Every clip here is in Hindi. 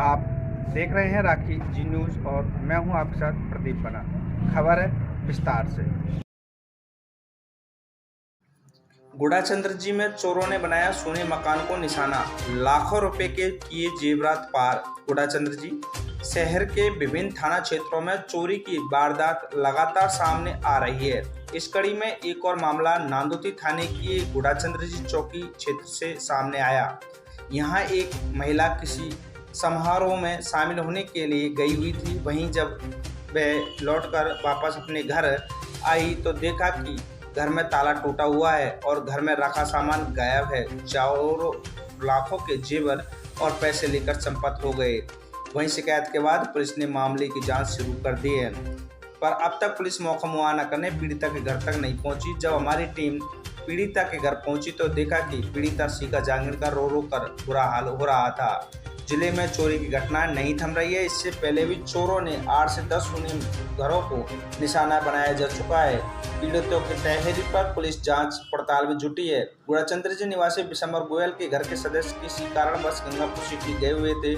आप देख रहे हैं राखी जी न्यूज़ और मैं हूं आपके साथ प्रदीप बना। खबर है विस्तार से। गुड़ाचंद्र जी में चोरों ने बनाया सोने मकान को निशाना, लाखों रुपए के किए जेवरात पार। गुड़ाचंद्र जी शहर के विभिन्न थाना क्षेत्रों में चोरी की वारदात लगातार सामने आ रही है। इस कड़ी में एक और मामला नांदोती थाने की गुड़ाचंद्र जी चौकी क्षेत्र से सामने आया। यहाँ एक महिला किसी समारोह में शामिल होने के लिए गई हुई थी। वहीं जब वह लौटकर वापस अपने घर आई तो देखा कि घर में ताला टूटा हुआ है और घर में रखा सामान गायब है। चारों लाखों के जेवर और पैसे लेकर चंपत हो गए। वहीं शिकायत के बाद पुलिस ने मामले की जांच शुरू कर दी है, पर अब तक पुलिस मौका मुआयना करने पीड़िता के घर तक नहीं पहुंची। जब हमारी टीम पीड़िता के घर पहुंची तो देखा कि पीड़िता सीका जांगीर का रो रो कर बुरा हाल हो रहा था। जिले में चोरी की घटना नहीं थम रही है। इससे पहले भी चोरों ने 8 से 10 सोने घरों को निशाना बनाया जा चुका है। पीड़ितों की तहरीर पर पुलिस जांच पड़ताल में जुटी है। गुड़ाचंद्र जी निवासी बिशंबर गोयल के घर के सदस्य किसी कारणवश गंगापुर सिटी गए हुए थे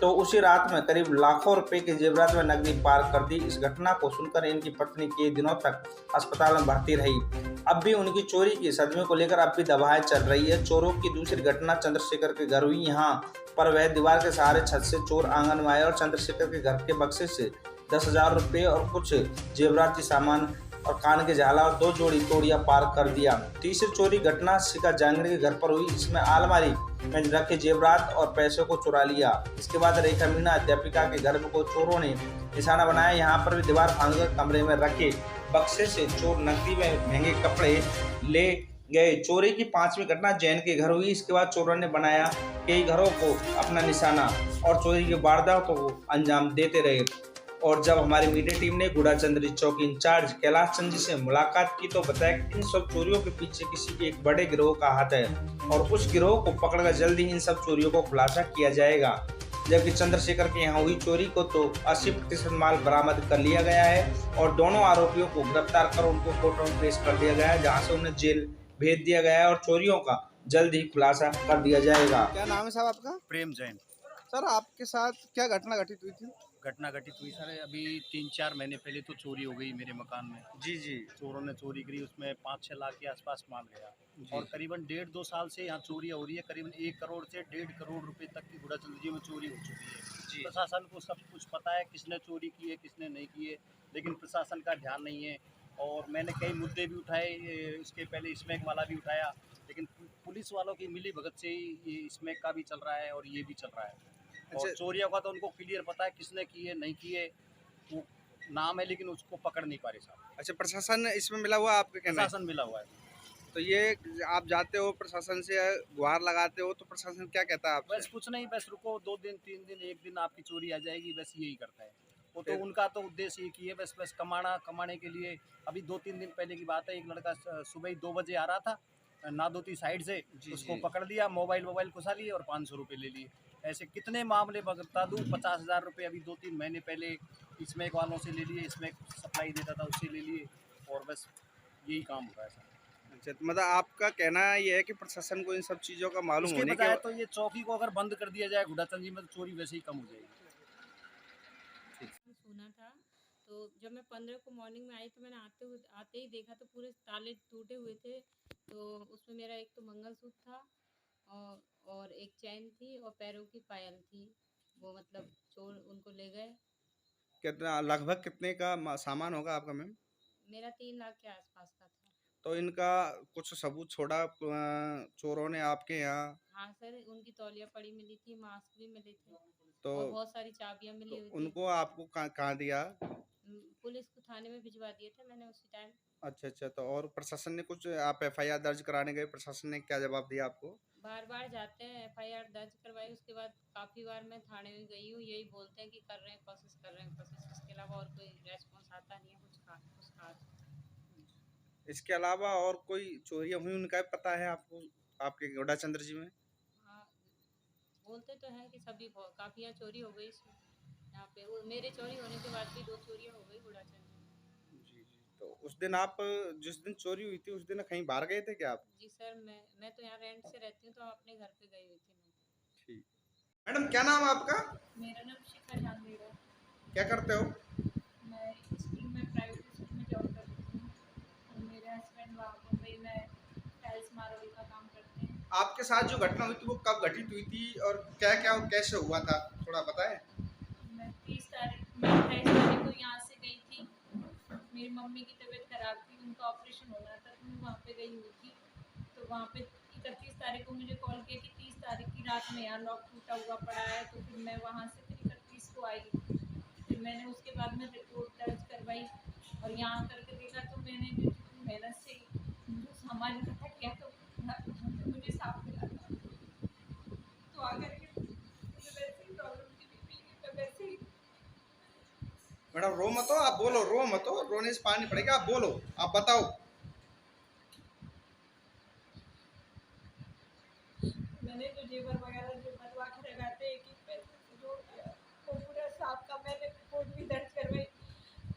तो उसी रात में करीब लाखों रुपए के जेवरात में नकदी पार कर दी। इस घटना को सुनकर इनकी पत्नी कई दिनों तक अस्पताल में भर्ती रही। अब भी उनकी चोरी के सदमे को लेकर अब भी दबाएं चल रही है। चोरों की दूसरी घटना चंद्रशेखर के घर हुई। यहाँ पर वह दीवार के सहारे छत से चोर आंगन में आए और चंद्रशेखर के घर के बक्से से 10,000 रुपये और कुछ जेवराती सामान और कान के झाला और 2 जोड़ी तोड़िया पार कर दिया। तीसरी चोरी घटना शिका जांगड़ के घर पर हुई। इसमें अलमारी में रखे जेवरात और पैसों को चुरा लिया। इसके बाद रेखा मीणा अध्यापिका के घर को चोरों ने निशाना बनाया। यहाँ पर भी दीवार फांदकर कमरे में रखे बक्से से चोर नकदी में महंगे कपड़े ले गए। चोरी की 5वीं घटना जैन के घर हुई। इसके बाद चोरों ने बनाया कई घरों को अपना निशाना और चोरी की वारदातों को अंजाम देते रहे। और जब हमारी मीडिया टीम ने गुड़ाचंद्र चौकी इंचार्ज कैलाश चंद जी से मुलाकात की तो बताया कि इन सब चोरियों के पीछे किसी एक बड़े गिरोह का हाथ है और उस गिरोह को पकड़कर जल्द ही इन सब चोरियों को खुलासा किया जाएगा। जबकि चंद्रशेखर के यहाँ हुई चोरी को तो 80% माल बरामद कर लिया गया है और दोनों आरोपियों को गिरफ्तार कर उनको कोर्ट में पेश कर दिया गया है, जहाँ से उन्हें जेल भेज दिया गया है और चोरियों का जल्द ही खुलासा कर दिया जाएगा। क्या नाम है साहब आपका? प्रेम जैन। सर आपके साथ क्या घटना घटित हुई थी? घटना घटित हुई सर अभी 3-4 महीने पहले तो चोरी हो गई मेरे मकान में। जी जी चोरों ने चोरी करी, उसमें 5-6 लाख के आसपास माल गया जी। और करीबन 1.5-2 साल से यहाँ चोरियाँ हो रही है। करीबन 1 करोड़ से 1.5 करोड़ रुपए तक की गुड़ाचंद्र जी में चोरी हो चुकी है। जी। प्रशासन को सब कुछ पता है किसने चोरी की है किसने नहीं की है, लेकिन प्रशासन का ध्यान नहीं है। और मैंने कई मुद्दे भी उठाए, इसके पहले स्मैक वाला भी उठाया, लेकिन पुलिस वालों की मिली भगत से ही ये स्मैक का भी चल रहा है और ये भी चल रहा है। और अच्छा चोरियों का तो उनको क्लियर पता है किसने की है नहीं की है, वो नाम है लेकिन उसको पकड़ नहीं पा रहे साहब। अच्छा, प्रशासन इसमें मिला हुआ आपका कहना है? प्रशासन मिला हुआ है। तो ये आप जाते हो प्रशासन से गुहार लगाते हो तो प्रशासन क्या कहता है बस आपसे? कुछ नहीं, बस रुको 2 दिन 3 दिन 1 दिन आपकी चोरी आ जाएगी, बस यही करता है वो। तो फिर? उनका तो उद्देश्य एक ही है, बस बस कमाने के लिए। अभी 2-3 दिन पहले की बात है, एक लड़का सुबह ही 2 बजे आ रहा था नादोती साइड से, जी उसको जी। पकड़ लिया, मोबाइल घुसा लिए और 500 रुपये ले लिए। ऐसे कितने मामले बता दूँ, 50,000 रुपये अभी 2-3 महीने पहले स्मैक वालों से ले लिए, स्मैक सप्लाई देता था उससे ले लिए, और बस यही काम हो रहा है सर। अच्छा, तो मतलब आपका कहना ये है कि प्रशासन को इन सब चीज़ों का मालूम इसके होने के बजाय तो ये चौकी को अगर बंद कर दिया जाए गुड़ाचंद जी में, तो चोरी वैसे ही कम हो जाएगी। सुना था। तो जब मैं 15 को मॉर्निंग में आई तो मैंने आते ही देखा तो पूरे ताले टूटे हुए थे। तो उसमें मेरा एक तो मंगलसूत्र था और एक चैन थी और पैरों की पायल थी। वो मतलब चोर उनको ले गए। कितना लगभग कितने का सामान होगा आपका मैम? मेरा 3 लाख के आसपास का था। तो इनका कुछ सबूत छोड़ा चोरों ने आपके यहाँ? हाँ सर, उनकी तौलिया पड़ी मिली थी, मास्क भी मिले थे तो और बहुत सारी चाबियाँ मिली हुई थी। उनको आपको कहाँ दिया? पुलिस को थाने में भिजवा दिए थे मैंने उसी टाइम। अच्छा अच्छा, तो और प्रशासन ने कुछ, आप एफआईआर दर्ज कराने गए, प्रशासन ने क्या जवाब दिया आपको? बार-बार जाते हैं, एफआईआर दर्ज करवाई, उसके बाद काफ़ी बार मैं थाने में गई हूँ, यही बोलते हैं कि कर रहे हैं कोशिश, कर रहे हैं कोशिश, इसके अलावा और कोई रेस्पॉन्स आता नहीं है कुछ खास। इसके अलावा और कोई चोरियां हुई उनका भी पता है आपको, आपके गौड़ाचंद्र जी में? हाँ, बोलते तो हैं कि सभी काफ़ी यहाँ चोरी हो गई यहाँ पे। वो मेरे चोरी होने के बाद भी 2 चोरियाँ हो गई गुड़ाचंद में। जी जी। तो उस दिन आप, जिस दिन चोरी हुई थी उस दिन कहीं बाहर गए थे क्या आप? जी सर, मैं तो यहाँ रेंट से रहती हूँ तो अपने घर पे गई हुई थी मैं। ठीक। मैडम क्या नाम है आपका? मेरा नाम शिखा झांगेड़ा। क्या करते हो? मैं स्कूल में प्राइवेट स्कूल में जॉब करती हूँ और मेरे हस्बैंड वहाँ मुंबई में टाइल्स मार्बल का काम करते हैं। आपके साथ जो घटना हुई थी वो कब घटित हुई थी और क्या क्या और कैसे हुआ था, थोड़ा बताएं। मैं 28 तारीख को यहाँ से गई थी। मेरी मम्मी की तबीयत खराब थी, उनका ऑपरेशन होना था, तो मैं वहाँ पे गई हुई थी। तो वहाँ पे 31 तारीख को मुझे कॉल किया कि 30 तारीख की रात में यहाँ लॉक टूटा हुआ पड़ा है। तो फिर मैं वहाँ से फिर 31 को आई। फिर मैंने उसके बाद में रिपोर्ट दर्ज करवाई और यहाँ करके देखा तो मैंने जो जितनी मेहनत से जो सामान इकट्ठा किया तो मुझे साफ मिला था। तो आकर के मुझे वैसे ही प्रॉब्लम थी, बीपी की, मैं वैसे ही मैडम रो मत हो, आप बोलो, रो मत हो, रोने से पानी पड़ेगा, आप बोलो, आप बताओ। मैंने जो जेवर वगैरह जो बनवा के लगाते एक एक पैसे से जोड़ दिया, वो पूरा साफ का मैंने रिपोर्ट भी दर्ज करवाई।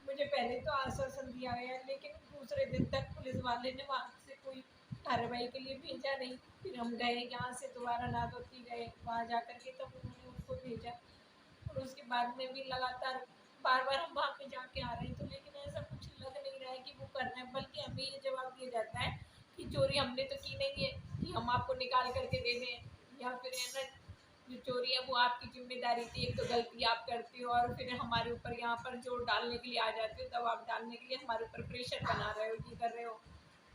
मुझे पहले तो आश्वासन दिया गया, लेकिन दूसरे दिन तक पुलिस वाले ने वहाँ से कोई कार्रवाई के लिए भेजा नहीं। फिर हम गए यहाँ से दोबारा नादौती गए, वहाँ जा कर के तब उन्होंने उनको भेजा। और उसके बाद में भी लगातार बार बार हम वहाँ पे जाके आ रहे हैं, तो लेकिन ऐसा कुछ लग नहीं रहा है कि वो कर रहे हैं, बल्कि हमें ये जवाब दिया जाता है कि चोरी हमने तो की नहीं है कि हम आपको निकाल करके दे दें, या फिर है ना जो चोरी है वो आपकी जिम्मेदारी थी, एक तो गलती आप करती हो और फिर हमारे ऊपर यहाँ पर जोर डालने के लिए आ जाते हो, दबाव डालने के लिए हमारे ऊपर प्रेशर बना रहे हो, ये कर रहे हो।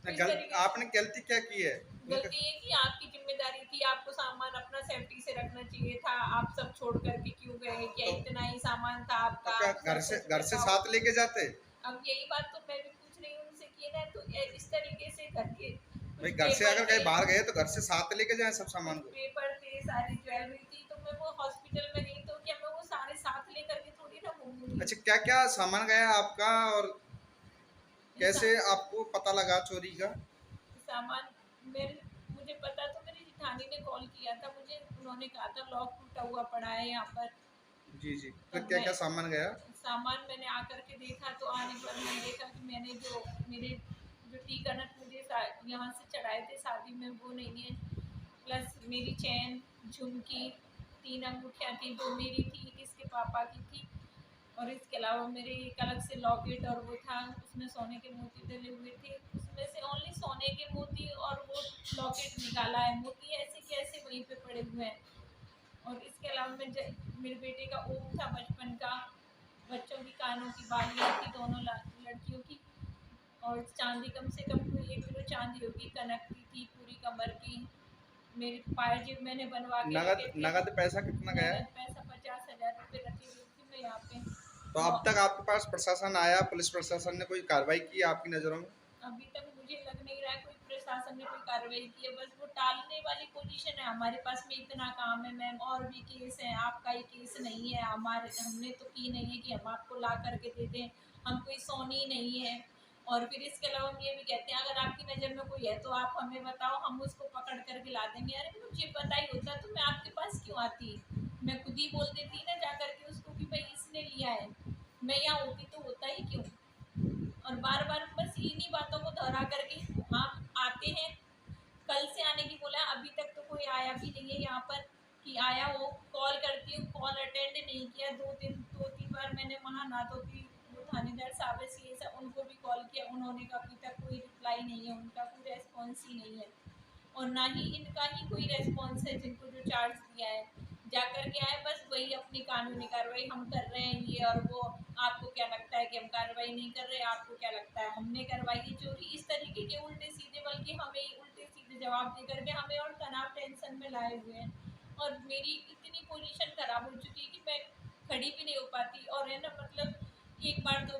तो इस तरीके से आपने गलती क्या की है? गलती ये कि आपकी जिम्मेदारी थी, आपको सामान अपना सेफ्टी से रखना चाहिए था, आप सब छोड़ करके क्यों गए? क्या तो- इतना ही सामान था तो आपका? क्या आप सब घर से बताओ। साथ लेके जाते? अब यही बात तो मैं भी पूछ रही हूँ उनसे कि ना, तो इस तरीके से करके भाई कुछ घर से पेपर अगर थे, कहीं बाहर गए तो घर से साथ लेके जाए सब सामान कुछ को। पेपर थे, सारी ज्वेलरी थी, तो मैं वो हॉस्पिटल में गई तो क्या मैं वो सारे साथ लेकर के थोड़ी ना घूमूंगी। अच्छा, क्या क्या सामान गया आपका और कैसे सा- आपको पता लगा चोरी का? सामान मेरे मुझे पता तो मेरी जेठानी ने कॉल किया था मुझे, उन्होंने कहा था लॉक टूटा हुआ पड़ा है यहाँ पर। जी जी, फिर तब क्या मैं क्या सामान गया? सामान मैंने आकर के देखा, तो आने पर मैंने देखा कि मैंने जो मेरे जो टी कनक मुझे यहाँ से चढ़ाए थे शादी में वो नहीं है, प्लस मेरी चैन, झुमकी, 3 अंगूठियाँ थी, 2 मेरी थी, एक इसके पापा की थी, और इसके अलावा मेरे एक अलग से लॉकेट और वो था, उसमें सोने के मोती डले हुए थे, उसमें से ओनली सोने के मोती और वो लॉकेट निकाला है, मोती ऐसे के ऐसे वहीं पे पड़े हुए हैं। और इसके अलावा मेरे बेटे का ओम था बचपन का, बच्चों की कानों की बालियाँ थी दोनों लड़कियों की, और चांदी कम से कम कोई 1 किलो चांदी होगी, कनक की थी पूरी कमर की। मेरे पायजेब मैंने बनवा के नगद रखे थे। नगद पैसा कितना गया है? नगद पैसा 50,000 रुपये रखे हुए थी मैं यहाँ पे। तो अब तक आपके पास प्रशासन आया, पुलिस प्रशासन ने कोई कार्रवाई की आपकी नज़रों में? अभी तक मुझे लग नहीं रहा है कोई प्रशासन ने कोई कार्रवाई की है, बस वो टालने वाली पोजीशन है। हमारे पास में इतना काम है मैम, और भी केस है, आपका ही केस नहीं है, हमारे हमने तो की नहीं है कि हम आपको ला करके दे दें, हम कोई सोनी नहीं है। और फिर इसके अलावा हम ये भी कहते हैं अगर आपकी नज़र में कोई है तो आप हमें बताओ, हम उसको पकड़ करके ला देंगे। अरे मुझे पता ही होता तो मैं आपके पास क्यों आती, मैं खुद ही बोल देती ना जा करके उसको कि भाई इसने लिया है, मैं यहाँ होती तो होता ही क्यों। और बार बार बस इन्हीं बातों को दोहरा करके हम आते हैं। कल से आने की बोला, अभी तक तो कोई आया भी नहीं है यहाँ पर कि आया हो। कॉल करती हूँ, कॉल अटेंड नहीं किया, 2-3 बार मैंने वहाँ नादौती जो थानेदार साहब है सी साहब उनको भी कॉल किया, उन्होंने का अभी तक कोई रिप्लाई नहीं है, उनका कोई रेस्पॉन्स ही नहीं है, और ना ही इनका ही कोई रेस्पॉन्स है जिनको जो चार्ज दिया है। जा कर के आए, बस वही अपनी कानूनी कार्रवाई हम कर रहे हैं ये और वो, आपको क्या लगता है कि हम कार्रवाई नहीं कर रहे, आपको क्या लगता है हमने करवाई है चोरी, इस तरीके के उल्टे सीधे, बल्कि हमें ही उल्टे सीधे जवाब दे करके हमें और तनाव टेंशन में लाए हुए हैं। और मेरी इतनी पोजीशन खराब हो चुकी है कि मैं खड़ी भी नहीं हो पाती, और है ना मतलब एक बार तो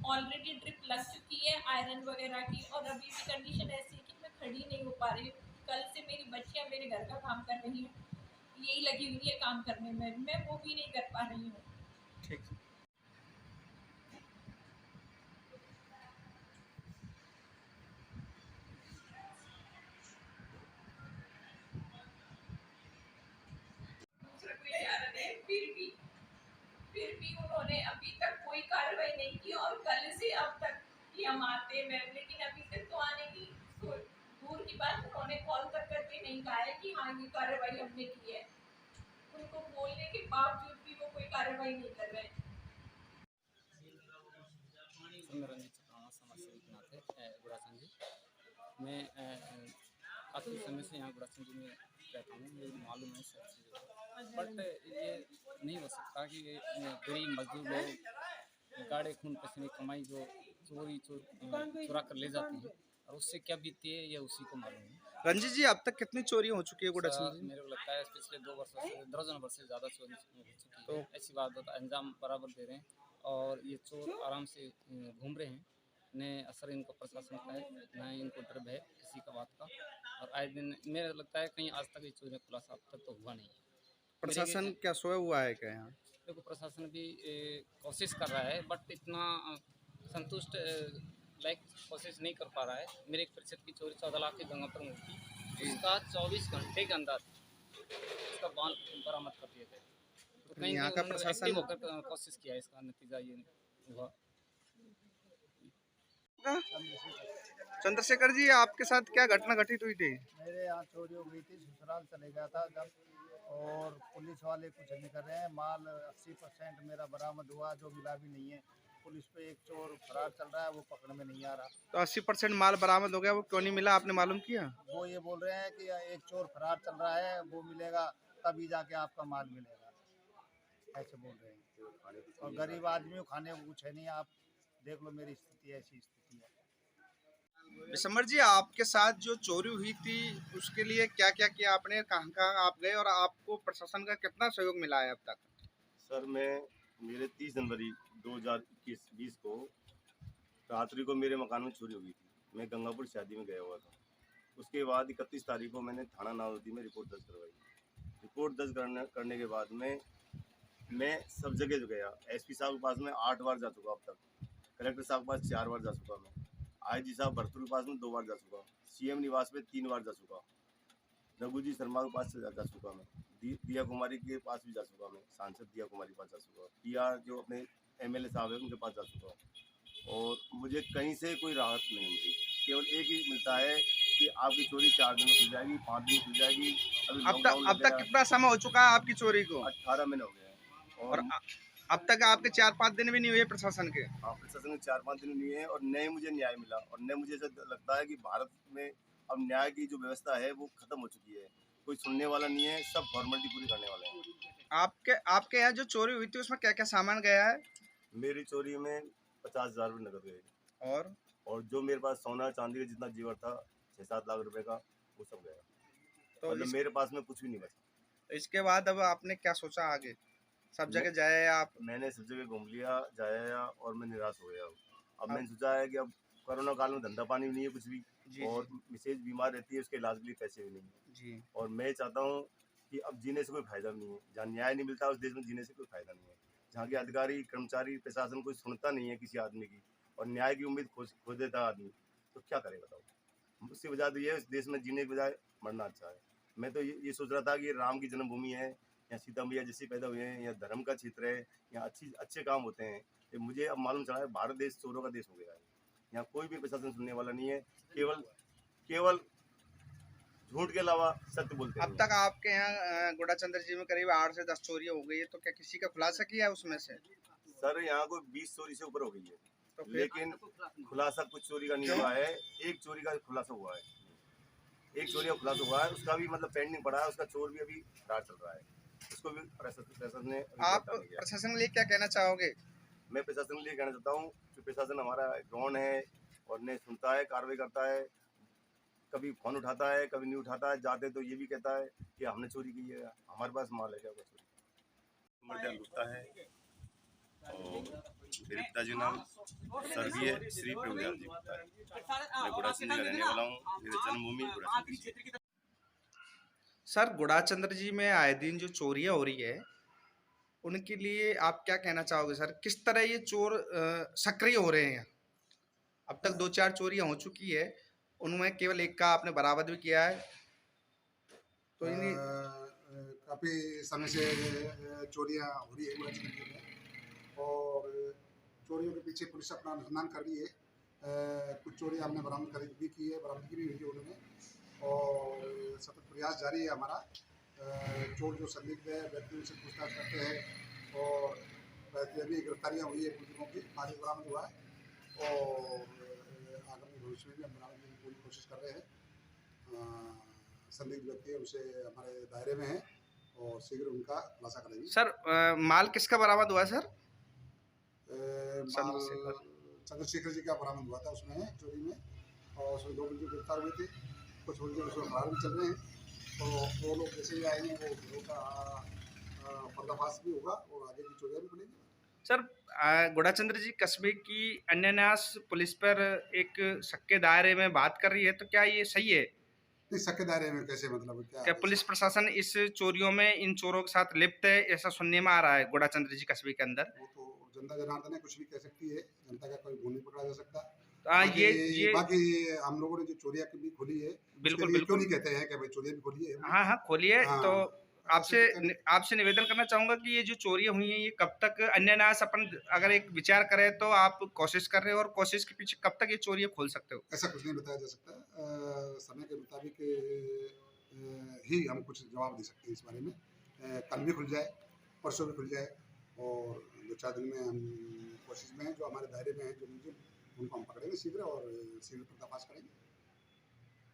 ऑलरेडी ड्रिप लग चुकी है आयरन वगैरह की, और अभी भी कंडीशन ऐसी है कि मैं खड़ी नहीं हो पा रही हूँ। कल से मेरी बच्चियाँ मेरे घर का काम कर रही हैं, यही लगी हुई है काम करने में, मैं वो भी नहीं कर पा रही हूँ। ठीक। दूसरा कोई चारा नहीं, फिर भी उन्होंने अभी तक कोई कार्रवाई नहीं की, और कल से अब तक कि हम आते मैम, लेकिन अभी तक तो आने की दूर की बात, उन्होंने कॉल तक करके नहीं कहा है कि हाँ ये कार्रवाई हमने की है। उनको बोलने के बावजूद भी वो कोई कार्रवाई नहीं कर रहे हैं। मेरा रंजीत चौटाला समाज सेवी के नाते गुड़ासन जी मैं काफ़ी समय से यहाँ गुड़ासन जी में रहता हूँ, मुझे मालूम है सब चीज़ें, बट ये नहीं हो सकता कि गरीब मजदूर लोग गाढ़े खून पसीने कमाई जो चुरा कर ले जाते हैं और उससे क्या बीतती है ये उसी को मालूम है। रंजीत जी, अब तक कितनी चोरी हो चुकी है गुड़ाचंद सर जी? मेरे को लगता है पिछले 2 वर्षों से दर्जन वर्ष से ज़्यादा चोरी हो चुकी तो है। ऐसी बात होता अंजाम बराबर दे रहे हैं और ये चोर आराम से घूम रहे हैं। न असर इनको प्रशासन का है, न इनको डर है किसी का बात का, और आए दिन मेरा लगता है कहीं आज तक ये चोरी खुलासा अब तक तो हुआ नहीं है। प्रशासन क्या सोया हुआ है क्या यहाँ? देखो प्रशासन भी कोशिश कर रहा है बट इतना संतुष्ट लाइक कोशिश नहीं कर पा रहा है। मेरे एक प्रतिशत की चोरी 14 लाख की गंगापुर में थी, उसका 24 घंटे के अंदर उसका बाल बरामद कर दिया गया। तो कहीं यहाँ का प्रशासन एक्टिव होकर कोशिश किया, इसका नतीजा ये हुआ। चंद्रशेखर जी, आपके साथ क्या घटना घटित हुई थी? मेरे यहाँ चोरी हो गई थी, ससुराल चले गया था जब, और पुलिस वाले कुछ नहीं कर रहे हैं। माल 80% मेरा बरामद हुआ, जो मिला भी नहीं है। पुलिस पे एक चोर फरार चल रहा है, वो पकड़ में नहीं आ रहा। तो 80% माल बरामद हो गया, वो क्यों नहीं मिला, आपने मालूम किया? वो ये बोल रहे हैं कि एक चोर फरार चल रहा है, वो मिलेगा तभी जाके आपका माल मिलेगा, ऐसे बोल रहे हैं। और गरीब आदमी को खाने को कुछ है नहीं, आप देख लो मेरी स्थिति, ऐसी स्थिति है। विशंबर जी, आपके साथ जो चोरी हुई थी उसके लिए क्या क्या किया आपने, कहाँ कहाँ आप गए और आपको प्रशासन का कितना सहयोग मिला है अब तक? सर मेरे 30 जनवरी 2021 को रात्रि को मेरे मकान में चोरी हो गई थी। मैं गंगापुर शादी में गया हुआ था। उसके बाद 31 तारीख को मैंने थाना नावती में रिपोर्ट दर्ज करवाई। रिपोर्ट दर्ज करने के बाद में मैं सब जगह गया। एसपी साहब के पास में 8 बार जा चुका अब तक, कलेक्टर साहब के पास 4 बार जा चुका मैं, IG साहब भरतपुर के पास में 2 बार जा चुका, CM निवास में 3 बार जा चुका, रघु जी शर्मा के पास जा चुका मैं, दिया कुमारी के पास भी जा चुका मैं, सांसद दिया कुमारी के पास जा चुका, PR जो अपने MLA साहब है उनके पास जा चुका, और मुझे कहीं से कोई राहत नहीं मिलती। केवल एक ही मिलता है कि आपकी चोरी 4 दिन में खुल जाएगी, 5 दिन में खुल जाएगी। अब तक कितना समय हो चुका है आपकी चोरी को? 18 महीने हो गए हैं, और अब तक आपके 4-5 दिन भी नहीं हुए प्रशासन के? हाँ, प्रशासन के 4-5 दिन नहीं है, और न मुझे न्याय मिला, और न मुझे ऐसा लगता है कि भारत में अब न्याय की जो व्यवस्था है वो खत्म हो चुकी है। कोई सुनने वाला नहीं है, सब फॉर्मेलिटी पूरी करने वाले हैं। आपके यहाँ जो चोरी हुई थी उसमें क्या क्या सामान गया है? मेरी चोरी में 50,000 रुपये नकद गए, और जो मेरे पास सोना चांदी का जितना जेवर था 6-7 लाख रुपए का, वो सब गया। तो मतलब मेरे पास में कुछ भी नहीं बचा। तो इसके बाद अब आपने क्या सोचा आगे? सब जगह जाए आप? मैंने सब जगह घूम लिया, जाया, और मैं निराश हो गया। अब मैंने सोचा है कि अब कोरोना काल में धंधा पानी भी नहीं है कुछ भी, और मिसेज बीमार रहती है, उसके इलाज के लिए पैसे भी नहीं है जी। और मैं चाहता हूँ कि अब जीने से कोई फायदा नहीं है। जहाँ न्याय नहीं मिलता उस देश में जीने से कोई फायदा नहीं है। जहाँ के अधिकारी, कर्मचारी, प्रशासन कोई सुनता नहीं है किसी आदमी की, और न्याय की उम्मीद खो देता आदमी, तो क्या करे बताओ। उसकी वजह तो ये है, इस देश में जीने की बजाय मरना अच्छा है। मैं तो ये सोच रहा था कि राम की जन्मभूमि है, यहाँ सीता मैया जैसे पैदा हुए हैं, यहाँ धर्म का क्षेत्र है, यहाँ अच्छे काम होते हैं। ये मुझे अब मालूम चला है भारत देश चोरों का देश हो गया है। यहाँ कोई भी प्रशासन सुनने वाला नहीं है, केवल झूठ के अलावा सत्य बोलते हैं। अब तक आपके यहाँ गुड़ाचंद्र जी में करीब 8 से 10 चोरी हो गई है, तो क्या किसी का खुलासा किया है उसमें से? सर यहाँ कोई 20 चोरी से ऊपर हो गई है, तो लेकिन खुलासा कुछ चोरी का नहीं हुआ है। एक चोरी का खुलासा हुआ है, एक चोरी का खुलासा हुआ है, उसका भी मतलब पेंडिंग पड़ा है, उसका चोर भी अभी फरार चल रहा है, उसको भी प्रशासन ने। आप प्रशासन के लिए क्या कहना चाहोगे? मैं प्रशासन के लिए कहना चाहता हूँ कि प्रशासन हमारा ग्राउंड है और ने सुनता है, कार्रवाई करता है, कभी फोन उठाता है, कभी नहीं उठाता है। जाते तो ये भी कहता है कि हमने चोरी की है, हमारे पास माल है क्या चोरी। मर्दन गुप्ता है और मेरे पिताजी नाम स्वर्गीय श्री प्रभुदयाल जी गुप्ता है। मैं गुड़ाचंद का रहने वाला हूँ, मेरी जन्मभूमि गुड़ाचंद। सर, गुड़ाचंद्र जी में आए दिन जो चोरियां हो रही है उनके लिए आप क्या कहना चाहोगे सर? किस तरह ये चोर सक्रिय हो रहे हैं? अब तक 2-4 चोरियां हो चुकी है, उनमें केवल एक का आपने बरामद भी किया है, तो इन्हीं काफ़ी समय से चोरियां हो रही है गुड़ाचंद्र जी में, और चोरियों के पीछे पुलिस अपना अनुसंधान कर रही है। कुछ चोरियां हमने बरामदगी भी हुई है उन्होंने, और सतत प्रयास जारी है हमारा। चोर जो संदिग्ध है व्यक्तियों से पूछताछ करते हैं और वैसे भी गिरफ्तारियाँ हुई है मुलजिमों की, माल बरामद हुआ है और आगामी भविष्य में भी हम बरामद करने की पूरी कोशिश कर रहे हैं। संदिग्ध व्यक्ति उसे हमारे दायरे में है और शीघ्र उनका खुलासा करेंगे। सर माल किसका बरामद हुआ है सर? माल चंद्रशेखर जी का बरामद हुआ था उसमें चोरी में, और उसमें 2 मुलजिम गिरफ्तार हुए थे, कुछ मुलजिम उसमें फरार भी चल रहे हैं। तो वो लोग जैसे ही आएंगे वो गिरोह का पर्दाफाश भी होगा और आगे की चोरियाँ भी खुलेंगी। सर गुड़ाचंद्र जी कस्बे की अन्यन्यास पुलिस पर एक शक के दायरे में बात कर रही है, तो क्या ये सही है? नहीं, शक के दायरे में कैसे, मतलब क्या? क्या पुलिस प्रशासन इस चोरियों में इन चोरों के साथ लिप्त है, ऐसा सुनने में आ रहा है गुड़ाचंद्र जी कस्बे के अंदर? वो तो जनता जनार्दन है, कुछ भी कह सकती है, जनता का कोई गुण नहीं पकड़ा जा सकता। हाँ, बाकी हम लोगों ने जो चोरियाँ भी खोली है, बिल्कुल क्यों बिल्कुल नहीं कहते हैं कि भाई चोरियाँ भी खोली है? हाँ खोलिए। हाँ, तो आपसे निवेदन करना चाहूंगा कि ये जो चोरियां हुई हैं ये कब तक अन्यन्यास अपन अगर एक विचार करें तो आप कोशिश कर रहे हो, और कोशिश के पीछे कब तक ये चोरियां खोल सकते हो? ऐसा कुछ नहीं बताया जा सकता। समय के मुताबिक ही हम कुछ जवाब दे सकते हैं इस बारे में। कल भी खुल जाए, परसों भी खुल जाए, और 2-4 दिन में हम कोशिश में हैं, जो हमारे दायरे में हैं जो मुलजिम उनको हम पकड़ेंगे शीघ्र और शीघ्र पर्दाफाश करेंगे।